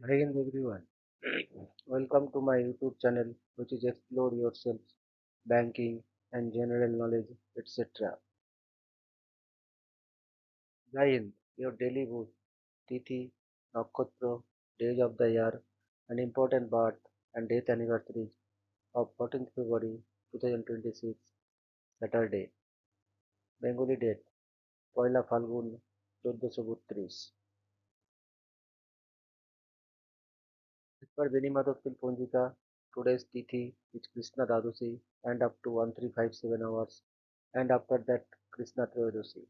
Hi again everyone. Welcome to my YouTube channel which is explore yourself, banking and general knowledge etc. Jai your daily boost, Tithi, Nakshatra, days of the year, and important birth and death anniversaries of 14th February 2026, Saturday. Bengali date, Poila Falgun 1432। As per Venimadoffil Ponjika, today's Tithi is Krishna Dadosi and up to 1357 hours, and after that Krishna Trayodoshi.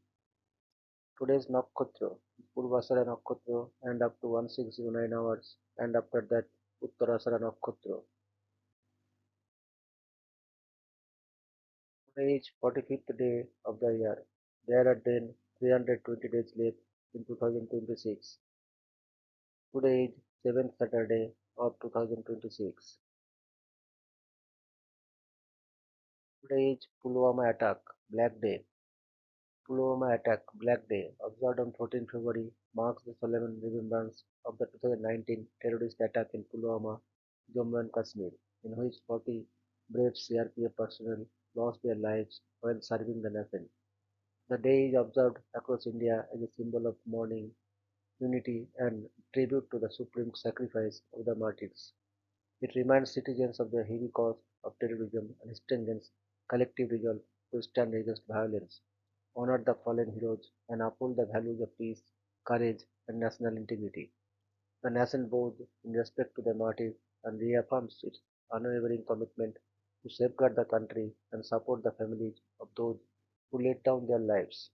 Today's Nakshatra is Purvasara Nakshatra and up to 1609 hours, and after that Uttarasara Nakshatra. Today is 45th day of the year. There are then 320 days left in 2026. Today is 7th Saturday of 2026. Today is Pulwama attack, Black Day. Pulwama attack, Black Day, observed on 14 February, marks the solemn remembrance of the 2019 terrorist attack in Pulwama, Jammu and Kashmir, in which 40 brave CRPF personnel lost their lives while serving the nation. The day is observed across India as a symbol of mourning, unity, and tribute to the supreme sacrifice of the martyrs. It reminds citizens of the heavy cost of terrorism and strengthens collective resolve to stand against violence, honor the fallen heroes, and uphold the values of peace, courage, and national integrity. The nation bows in respect to the martyrs and reaffirms its unwavering commitment to safeguard the country and support the families of those who laid down their lives.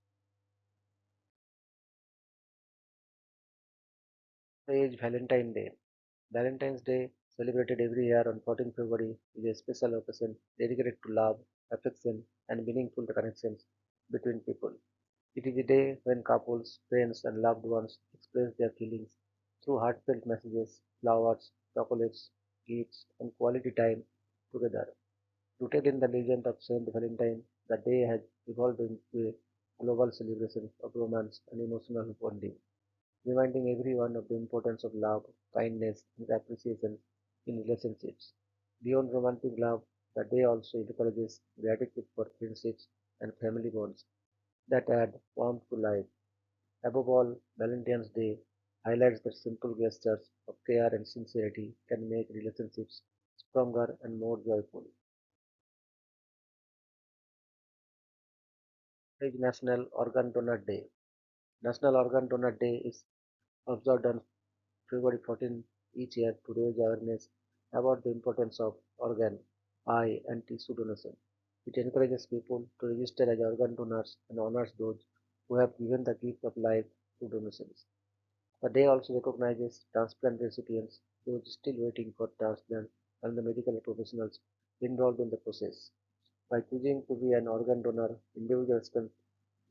Today is Valentine's Day. Valentine's Day, celebrated every year on 14 February, is a special occasion dedicated to love, affection, and meaningful connections between people. It is a day when couples, friends, and loved ones express their feelings through heartfelt messages, flowers, chocolates, gifts, and quality time together. Rooted in the legend of Saint Valentine, the day has evolved into a global celebration of romance and emotional bonding, reminding everyone of the importance of love, kindness, and appreciation in relationships. Beyond romantic love, the day also encourages gratitude for friendships and family bonds that add warmth to life. Above all, Valentine's Day highlights that simple gestures of care and sincerity can make relationships stronger and more joyful. Today is National Organ Donor Day. National Organ Donor Day is observed on February 14 each year to raise awareness about the importance of organ, eye, and tissue donation. It encourages people to register as organ donors and honors those who have given the gift of life through donations. The day also recognizes transplant recipients, those still waiting for transplant, and the medical professionals involved in the process. By choosing to be an organ donor, individuals can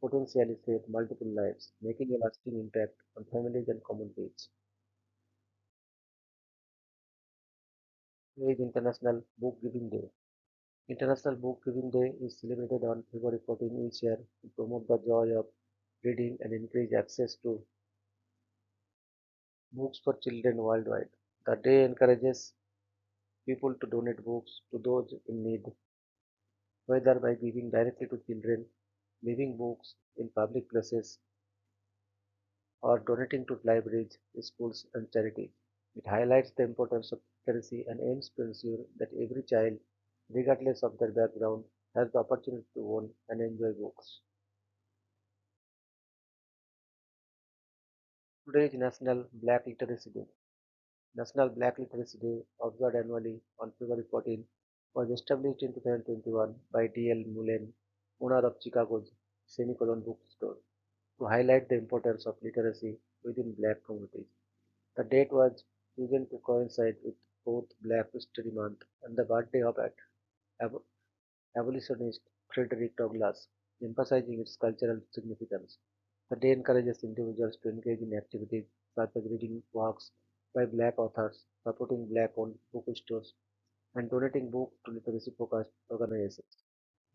potentially save multiple lives, making a lasting impact on families and communities. Today is International Book Giving Day. International Book Giving Day is celebrated on February 14 each year to promote the joy of reading and encourage access to books for children worldwide. The day encourages people to donate books to those in need, whether by giving directly to children, leaving books in public places, or donating to libraries, schools, and charities. It highlights the importance of literacy and aims to ensure that every child, regardless of their background, has the opportunity to own and enjoy books. Today is National Black Literacy Day. National Black Literacy Day, observed annually on February 14, was established in 2021 by D.L. Mullen, owner of Chicago's Semicolon Bookstore, to highlight the importance of literacy within black communities. The date was chosen to coincide with both Black History Month and the birthday of ab- abolitionist Frederick Douglass, emphasizing its cultural significance. The day encourages individuals to engage in activities such as reading works by Black authors, supporting Black-owned bookstores, and donating books to literacy-focused organizations.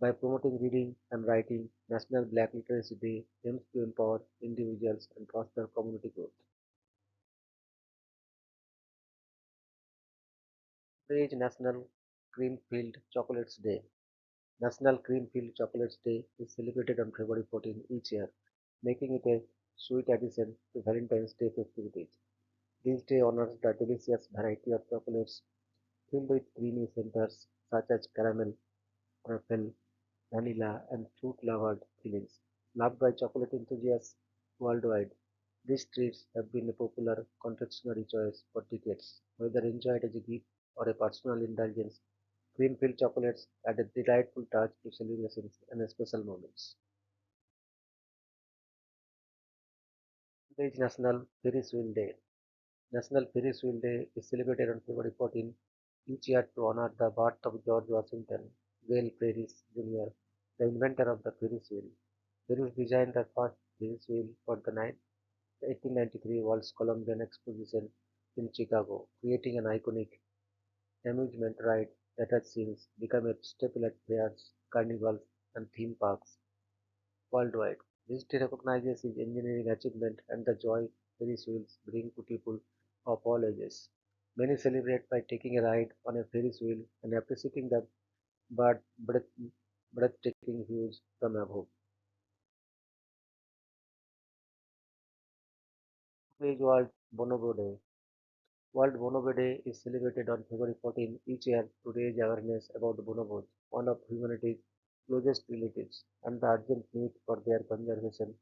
By promoting reading and writing, National Black Literacy Day aims to empower individuals and foster community growth. Page National Cream-Filled Chocolates Day. National Cream-Filled Chocolates Day is celebrated on February 14 each year, making it a sweet addition to Valentine's Day festivities. This day honors the delicious variety of chocolates filled with creamy centers such as caramel, truffle, vanilla, and fruit-flavored fillings. Loved by chocolate enthusiasts worldwide, these treats have been a popular confectionery choice for decades. Whether enjoyed as a gift or a personal indulgence, cream-filled chocolates add a delightful touch to celebrations and special moments. Today's National Ferris Wheel Day. National Ferris Wheel Day is celebrated on February 14 each year to honor the birth of George Washington, Whale Ferris Jr., the inventor of the Ferris wheel. Ferris designed the first Ferris wheel for the 1893 World's Columbian Exposition in Chicago, creating an iconic amusement ride that has since become a staple at fairs, carnivals, and theme parks worldwide. This day recognizes his engineering achievement and the joy Ferris wheels bring to people of all ages. Many celebrate by taking a ride on a Ferris wheel and appreciating the bird- breath- breathtaking views from above. Today's Bonobo Day. World Bonobo Day is celebrated on February 14 each year to raise awareness about bonobos, one of humanity's closest relatives, and the urgent need for their conservation.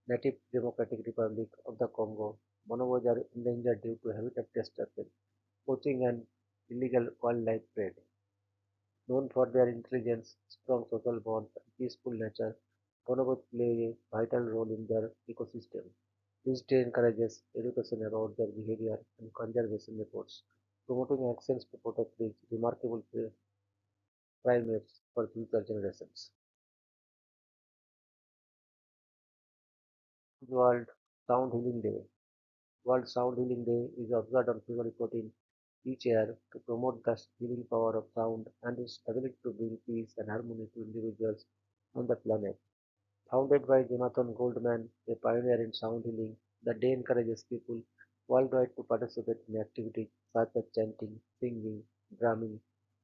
Native Democratic Republic of the Congo, bonobos are endangered due to habitat destruction, poaching, and illegal wildlife trade. Known for their intelligence, strong social bonds, and peaceful nature, bonobos play a vital role in their ecosystem. This day encourages education about their behavior and conservation efforts, promoting actions to protect these remarkable primates for future generations. World Sound Healing Day. World Sound Healing Day is observed on February 14 each year to promote the healing power of sound and its ability to bring peace and harmony to individuals on the planet. Founded by Jonathan Goldman, a pioneer in sound healing, the day encourages people worldwide to participate in activities such as chanting, singing, drumming,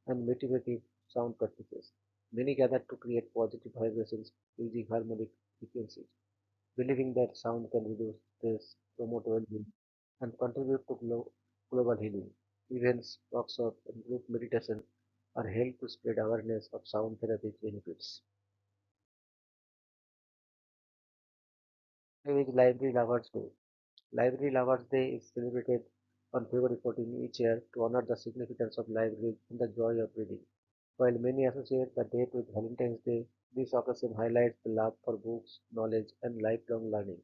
and meditative sound practices. Many gather to create positive vibrations using harmonic frequencies, believing that sound can reduce stress, promote well-being, and contribute to global healing. Events, workshops, and group meditation are held to spread awareness of sound therapy's benefits. Today is Library Lovers Day. Library Lovers Day is celebrated on February 14 each year to honor the significance of libraries and the joy of reading. While many associate the date with Valentine's Day, this occasion highlights the love for books, knowledge, and lifelong learning.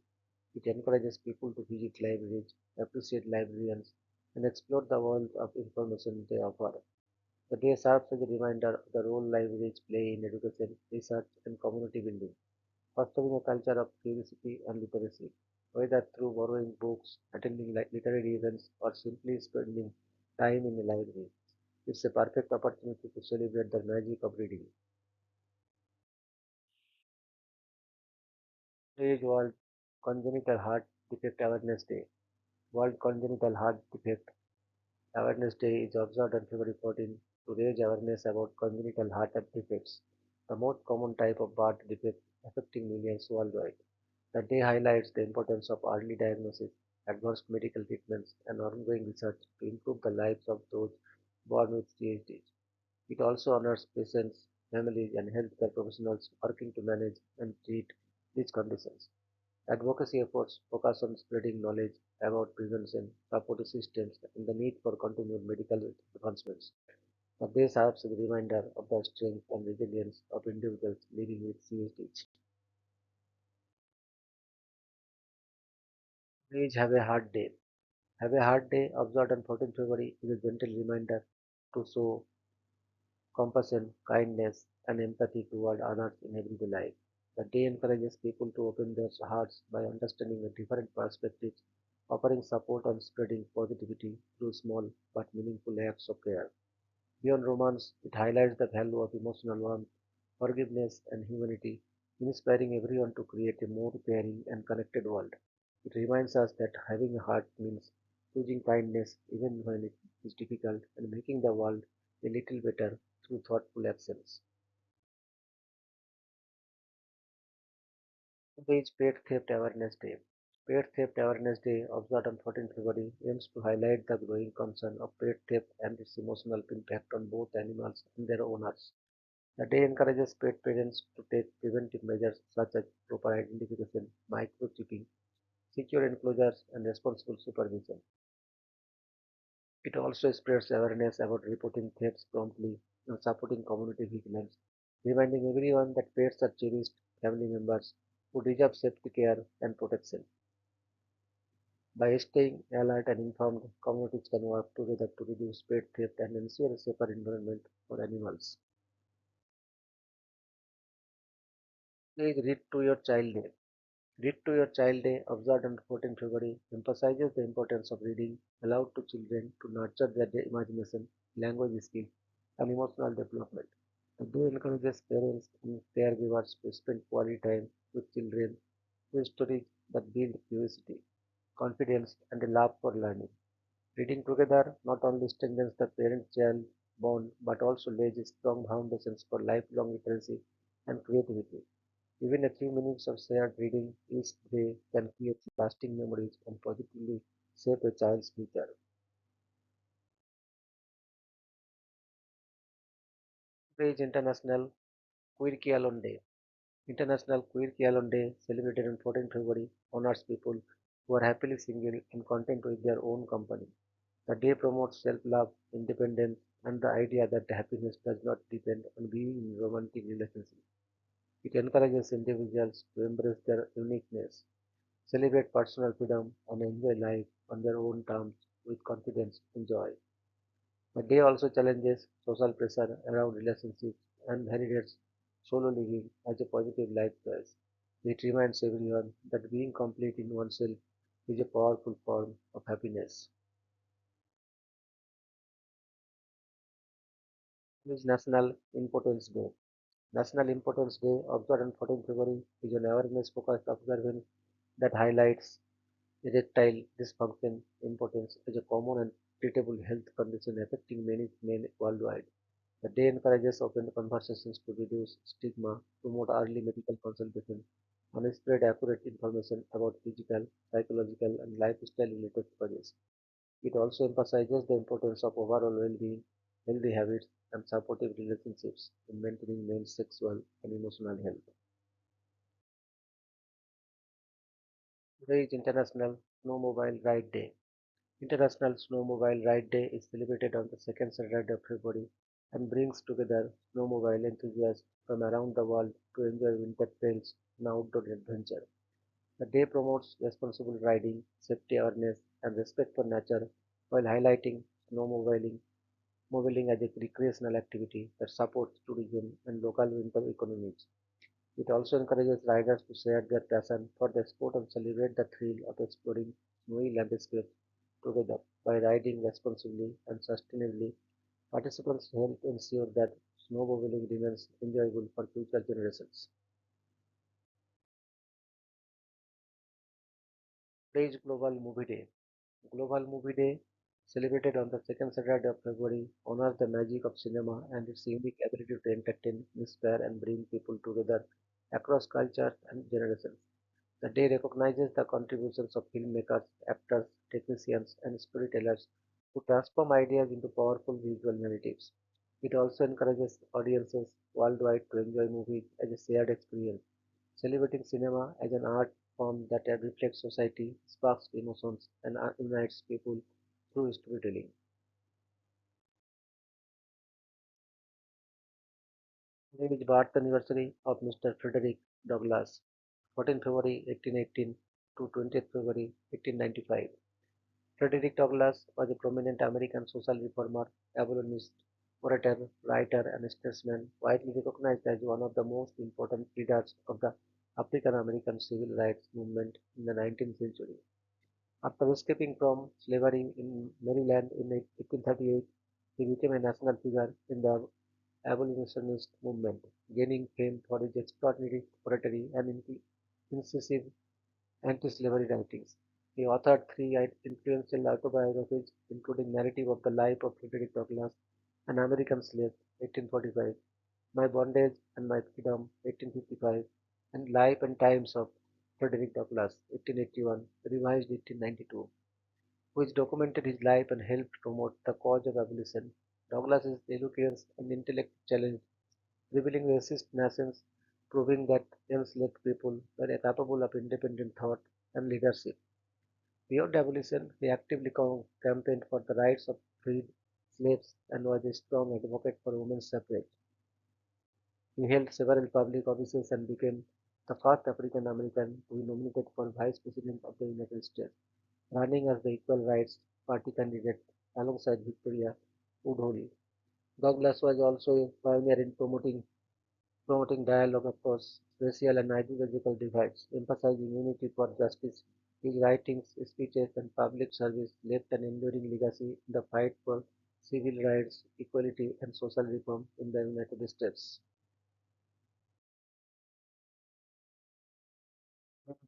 It encourages people to visit libraries, appreciate librarians, and explore the world of information they offer. The day serves as a reminder of the role libraries play in education, research, and community building, fostering a culture of curiosity and literacy. Whether through borrowing books, attending literary events, or simply spending time in a library, it's a perfect opportunity to celebrate the magic of reading. Today is World Congenital Heart Defect Awareness Day. World Congenital Heart Defect Awareness Day is observed on February 14 to raise awareness about congenital heart defects, the most common type of birth defect affecting millions worldwide. The day highlights the importance of early diagnosis, advanced medical treatments, and ongoing research to improve the lives of those born with CHDs. It also honors patients, families, and healthcare professionals working to manage and treat these conditions. Advocacy efforts focus on spreading knowledge about prevention, support systems, and the need for continued medical advancements. The day serves as a reminder of the strength and resilience of individuals living with CHDs. Please have a hard day. Have a Hard Day, observed on 14 February, is a gentle reminder to show compassion, kindness, and empathy toward others in everyday life. The day encourages people to open their hearts by understanding the different perspectives, offering support and spreading positivity through small but meaningful acts of care. Beyond romance, it highlights the value of emotional warmth, forgiveness, and humanity, inspiring everyone to create a more caring and connected world. It reminds us that having a heart means choosing kindness even when it is difficult, and making the world a little better through thoughtful actions. Today is Pet Theft Awareness Day. Pet Theft Awareness Day, observed on 14th February, aims to highlight the growing concern of pet theft and its emotional impact on both animals and their owners. The day encourages pet parents to take preventive measures such as proper identification, microchipping, secure enclosures, and responsible supervision. It also spreads awareness about reporting thefts promptly and supporting community vigilance, reminding everyone that pets are cherished family members who deserve safety care and protection. By staying alert and informed, communities can work together to reduce pet theft and ensure a safer environment for animals. Please read to your child day. Read to your child day, observed on 14 February, emphasizes the importance of reading aloud to children to nurture their imagination, language skills, and emotional development. The day encourages parents and caregivers to spend quality time with children through stories that build curiosity, confidence, and a love for learning. Reading together not only strengthens the parent-child bond but also lays strong foundations for lifelong literacy and creativity. Even a few minutes of shared reading each day can create lasting memories and positively shape a child's future. Today is International Queer Alone Day. International Queer Alone Day, celebrated on 14 February, honors people who are happily single and content with their own company. The day promotes self-love, independence, and the idea that happiness does not depend on being in a romantic relationship. It encourages individuals to embrace their uniqueness, celebrate personal freedom, and enjoy life on their own terms with confidence and joy. The day also challenges social pressure around relationships and validates solo living as a positive life choice. It reminds everyone that being complete in oneself is a powerful form of happiness. It is National Importance Day. National Importance Day, observed on 14 February, is an awareness-focused observance that highlights erectile dysfunction importance as a common and treatable health condition affecting many men worldwide. The day encourages open conversations to reduce stigma, promote early medical consultation, and spread accurate information about physical, psychological, and lifestyle-related causes. It also emphasizes the importance of overall well-being, healthy habits, and supportive relationships in maintaining men's sexual and emotional health. Today is International Snowmobile Ride Day. International Snowmobile Ride Day is celebrated on the second Saturday of February and brings together snowmobile enthusiasts from around the world to enjoy winter trails and outdoor adventure. The day promotes responsible riding, safety awareness, and respect for nature while highlighting snowmobiling as a recreational activity that supports tourism and local winter economies. It also encourages riders to share their passion for the sport and celebrate the thrill of exploring snowy landscapes together. By riding responsibly and sustainably, participants help ensure that snowmobiling remains enjoyable for future generations. Today is Global Movie Day. Global Movie Day, celebrated on the second Saturday of February, honors the magic of cinema and its unique ability to entertain, inspire, and bring people together across cultures and generations. The day recognizes the contributions of filmmakers, actors, technicians, and storytellers who transform ideas into powerful visual narratives. It also encourages audiences worldwide to enjoy movies as a shared experience, celebrating cinema as an art form that reflects society, sparks emotions, and unites people through storytelling. Today is the birth anniversary of Mr. Frederick Douglass, 14 February 1818 to 20th February 1895. Frederick Douglass was a prominent American social reformer, abolitionist, orator, writer, and statesman, widely recognized as one of the most important leaders of the African American civil rights movement in the 19th century. After escaping from slavery in Maryland in 1838, he became a national figure in the abolitionist movement, gaining fame for his extraordinary oratory and incisive anti-slavery writings. He authored three influential autobiographies, including Narrative of the Life of Frederick Douglass, An American Slave, 1845, My Bondage and My Freedom, 1855, and Life and Times of Frederick Douglass, 1881, revised 1892, which documented his life and helped promote the cause of abolition. Douglas's eloquence and intellect challenged revealing racist nations, proving that enslaved people were capable of independent thought and leadership. Beyond abolition, he actively campaigned for the rights of freed slaves and was a strong advocate for women's suffrage. He held several public offices and became the first African American to be nominated for Vice President of the United States, running as the Equal Rights Party candidate alongside Victoria Woodhull. Douglas was also a pioneer in promoting dialogue across racial and ideological divides, emphasizing unity for justice. His writings, speeches, and public service left an enduring legacy in the fight for civil rights, equality, and social reform in the United States.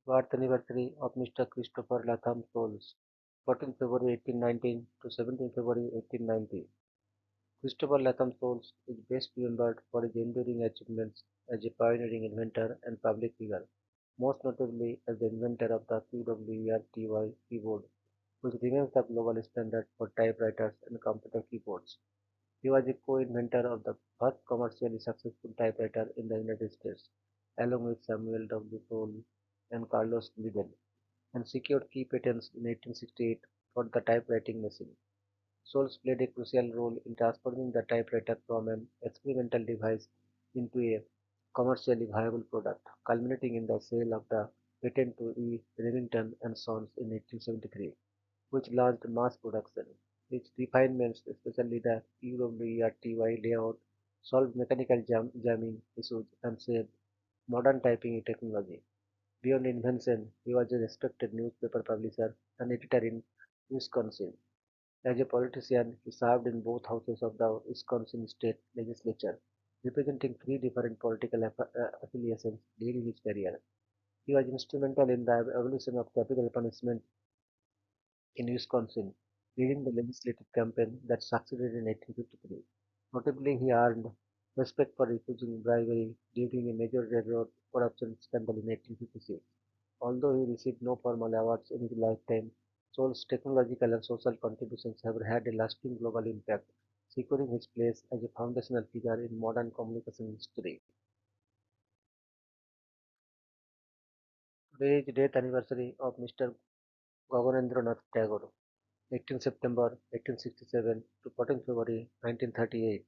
Birth anniversary of Mr. Christopher Latham Souls, 14 February 1819 to 17 February 1890. Christopher Latham Souls is best remembered for his enduring achievements as a pioneering inventor and public figure, most notably as the inventor of the QWERTY keyboard, which remains the global standard for typewriters and computer keyboards. He was a co-inventor of the first commercially successful typewriter in the United States, along with Samuel W. Toll and Carlos Liddell, and secured key patents in 1868 for the typewriting machine. Souls played a crucial role in transforming the typewriter from an experimental device into a commercially viable product, culminating in the sale of the patent to E. Remington and Sons in 1873, which launched mass production. Its refinements, especially the QWERTY layout, solved mechanical jamming issues and saved modern typing technology. Beyond invention, he was a respected newspaper publisher and editor in Wisconsin. As a politician, he served in both houses of the Wisconsin state legislature, representing three different political affiliations during his career. He was instrumental in the abolition of capital punishment in Wisconsin, leading the legislative campaign that succeeded in 1853. Notably, he earned respect for refusing bribery during a major railroad corruption scandal in 1856. Although he received no formal awards in his lifetime, Sol's technological and social contributions have had a lasting global impact, securing his place as a foundational figure in modern communication history. Today is the death anniversary of Mr. Gaganendranath Tagore, 18 September 1867 to 14 February 1938.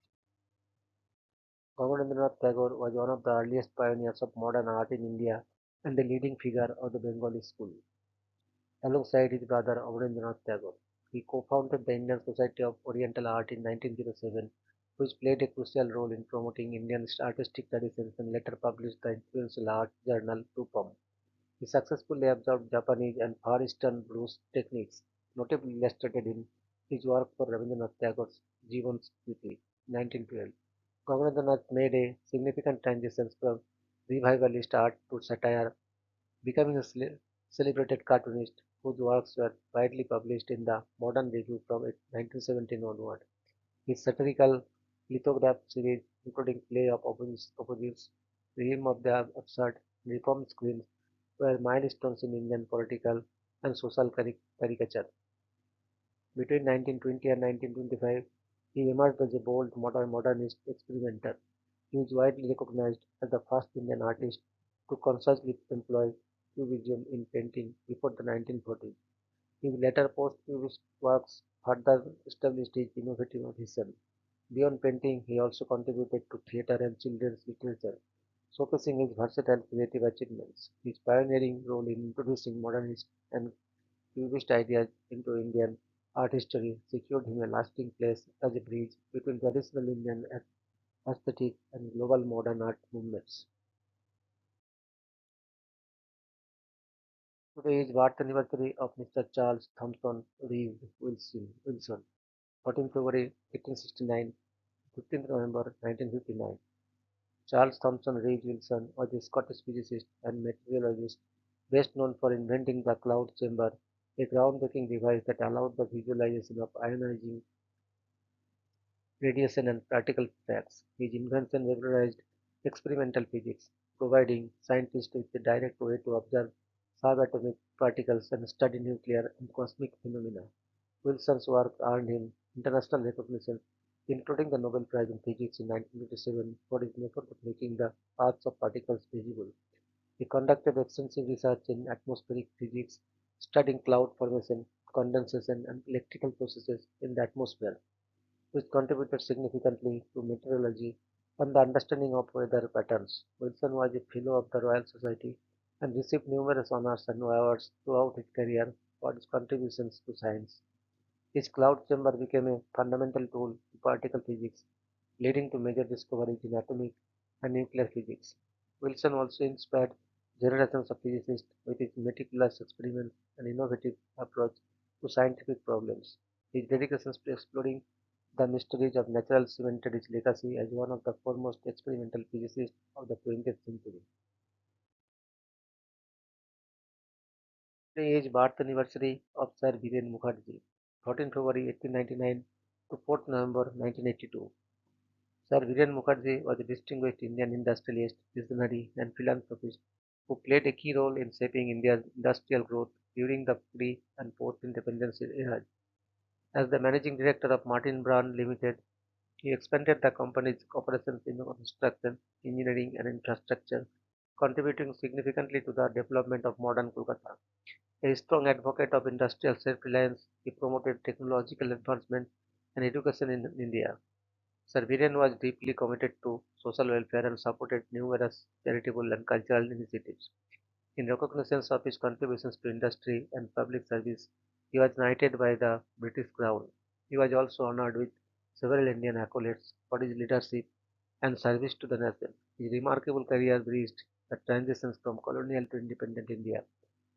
Gaganendranath Tagore was one of the earliest pioneers of modern art in India and the leading figure of the Bengali school. Alongside his brother Awarendranath Tagore, he co-founded the Indian Society of Oriental Art in 1907, which played a crucial role in promoting Indian artistic traditions and later published the influential art journal Rupam. He successfully absorbed Japanese and Far Eastern blues techniques, notably illustrated in his work for Rabindranath Tagore's Jivan Smriti, 1912. Rabindranath made a significant transition from revivalist art to satire, becoming a celebrated cartoonist whose works were widely published in the Modern Review from 1917 onward. His satirical lithograph series, including Play of Opposites, Realm of the Absurd, and Reform Screens, were milestones in Indian political and social caricature. Between 1920 and 1925, he emerged as a bold modernist experimenter. He is widely recognized as the first Indian artist to consciously employ cubism in painting before the 1940s. His later post-cubist works further established his innovative vision. Beyond painting, he also contributed to theatre and children's literature, showcasing his versatile creative achievements. His pioneering role in introducing modernist and cubist ideas into Indian art history secured him a lasting place as a bridge between traditional Indian aesthetic and global modern art movements. Today is birth anniversary of Mr. Charles Thompson Reeve Wilson, 14 February 1869, 15th November 1959. Charles Thompson Reeve Wilson was a Scottish physicist and meteorologist best known for inventing the cloud chamber a groundbreaking device that allowed the visualization of ionizing radiation and particle facts. His invention revolutionized experimental physics, providing scientists with a direct way to observe subatomic particles and study nuclear and cosmic phenomena. Wilson's work earned him international recognition, including the Nobel Prize in Physics in 1927 for his method of making the paths of particles visible. He conducted extensive research in atmospheric physics, studying cloud formation, condensation, and electrical processes in the atmosphere, which contributed significantly to meteorology and the understanding of weather patterns. Wilson was a Fellow of the Royal Society and received numerous honors and awards throughout his career for his contributions to science. His cloud chamber became a fundamental tool in particle physics, leading to major discoveries in atomic and nuclear physics. Wilson also inspired generations of physicists with his meticulous experiments and innovative approach to scientific problems. His dedications to exploring the mysteries of natural cemented his legacy as one of the foremost experimental physicists of the 20th century. Today is birth anniversary of Sir Viren Mukherjee, 14 February 1899 to 4th November 1982. Sir Viren Mukherjee was a distinguished Indian industrialist, visionary, and philanthropist who played a key role in shaping India's industrial growth during the pre and post independence eras. As the managing director of Martin Brand Limited, he expanded the company's operations in construction, engineering, and infrastructure, contributing significantly to the development of modern Kolkata. A strong advocate of industrial self-reliance, he promoted technological advancement and education in India. Sir Viren was deeply committed to social welfare and supported numerous charitable and cultural initiatives. In recognition of his contributions to industry and public service, he was knighted by the British Crown. He was also honored with several Indian accolades for his leadership and service to the nation. His remarkable career bridged the transitions from colonial to independent India,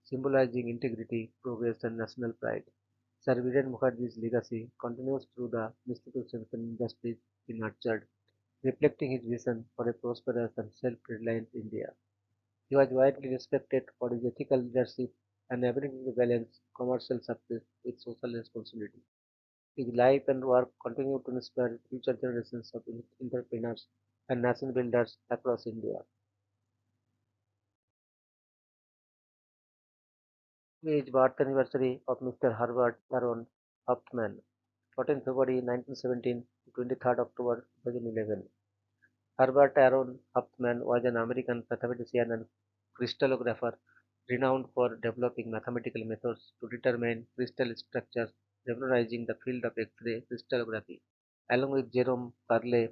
symbolizing integrity, progress, and national pride. Sir Viren Mukherjee's legacy continues through the institutions and industries he nurtured, reflecting his vision for a prosperous and self-reliant India. He was widely respected for his ethical leadership and ability to balance commercial success with social responsibility. His life and work continue to inspire future generations of entrepreneurs and nation builders across India. Today is birth anniversary of Mr. Herbert Aaron Hauptmann, 14 February 1917 to 23rd October 2011. Herbert Aaron Hauptmann was an American mathematician and crystallographer renowned for developing mathematical methods to determine crystal structures, revolutionizing the field of X-ray crystallography. Along with Jerome Carle,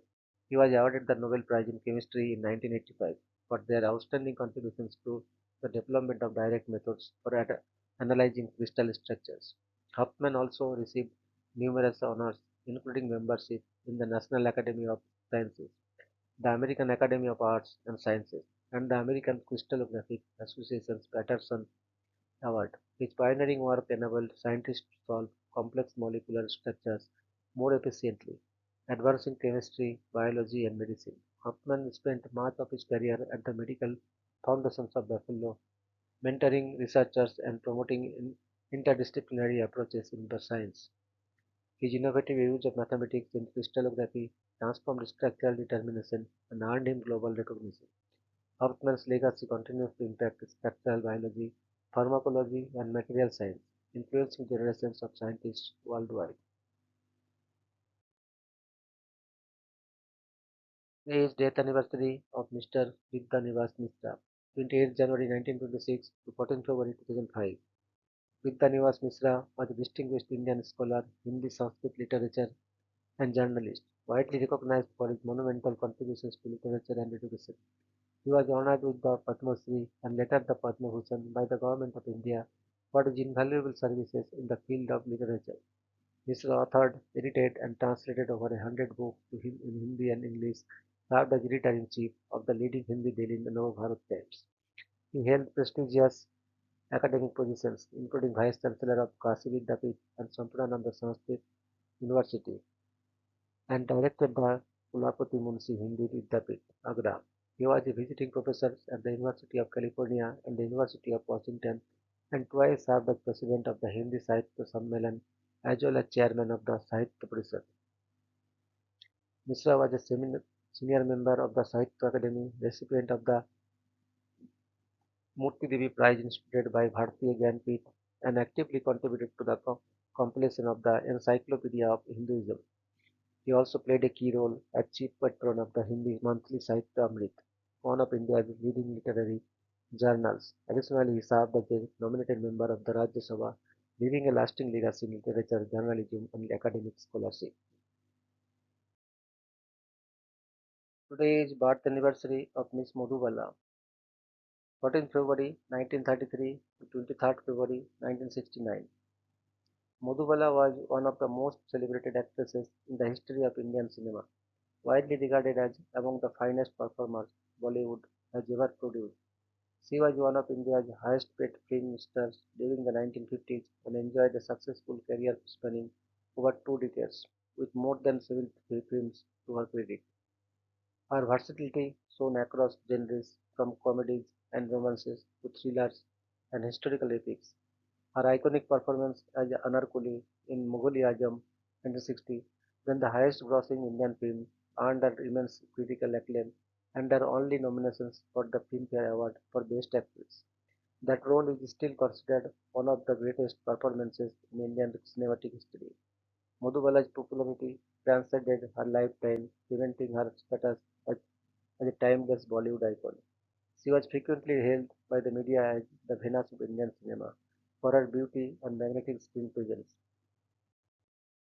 he was awarded the Nobel Prize in Chemistry in 1985 for their outstanding contributions to the development of direct methods for analyzing crystal structures. Hauptmann also received numerous honors, including membership in the National Academy of Sciences, the American Academy of Arts and Sciences, and the American Crystallographic Association's Patterson Award. His pioneering work enabled scientists to solve complex molecular structures more efficiently, advancing chemistry, biology, and medicine. Hoffman spent much of his career at the medical foundations of Buffalo, mentoring researchers and promoting interdisciplinary approaches in the science. His innovative use of mathematics in crystallography transformed structural determination and earned him global recognition. Hauptmann's legacy continues to impact structural biology, pharmacology, and material science, influencing generations of scientists worldwide. Today is death anniversary of Mr. Vidyanivas Mishra, 28 January 1926 to 14 February 2005. Vidyanivas Mishra was a distinguished Indian scholar, Hindi Sanskrit literature, and journalist, widely recognized for his monumental contributions to literature and education. He was honored with the Padma Shri and later the Padma Bhushan by the Government of India for his invaluable services in the field of literature. Mishra authored, edited, and translated over 100 books in Hindi and English, served as editor-in-chief of the leading Hindi daily Navabharat Times. He held prestigious academic positions, including Vice Chancellor of Kashi Vidyapith and Sampurnananda Sanskrit University, and directed the Kulapati Munshi Hindi Vidyapith, Agra. He was a visiting professor at the University of California and the University of Washington, and twice served as president of the Hindi Sahitya Sammelan as well as chairman of the Sahitya Parishad. Mishra was a senior member of the Sahitya Academy, recipient of the Murti Devi Prize instituted by Bharatiya Gyanpith, and actively contributed to the compilation of the Encyclopedia of Hinduism. He also played a key role as chief patron of the Hindi monthly Sahitya Amrit, one of India's leading literary journals. Additionally, he served as a nominated member of the Rajya Sabha, leaving a lasting legacy in literature, journalism, and academic scholarship. Today is birth anniversary of Miss Madhubala, 14th February 1933 to 23rd February 1969. Madhubala was one of the most celebrated actresses in the history of Indian cinema, widely regarded as among the finest performers Bollywood has ever produced. She was one of India's highest-paid film stars during the 1950s and enjoyed a successful career spanning over 2 decades, with more than 70 films to her credit. Her versatility shown across genres from comedies and romances to thrillers and historical epics. Her iconic performance as Anarkuli in Mughal-e-Azam 1960, then the highest-grossing Indian film, earned her immense critical acclaim and her only nominations for the Filmfare Award for Best Actress. That role is still considered one of the greatest performances in Indian cinematic history. Madhubala's popularity transcended her lifetime, cementing her status as a timeless Bollywood icon. She was frequently hailed by the media as the Venus of Indian cinema for her beauty and magnetic screen presence.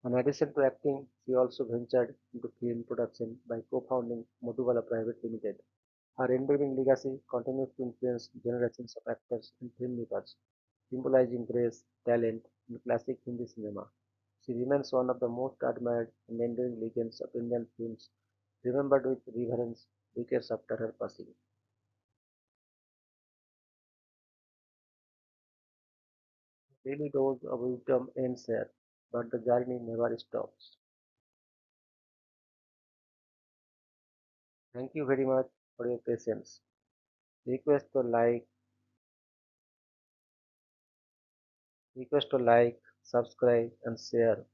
In addition to acting, she also ventured into film production by co-founding Madhubala Private Limited. Her enduring legacy continues to influence generations of actors and filmmakers, symbolizing grace, talent, and classic Hindi cinema. She remains one of the most admired and enduring legends of Indian films, remembered with reverence decades after her passing. Daily dose of wisdom ends here, but the journey never stops. Thank you very much for your patience. Request to like, subscribe, and share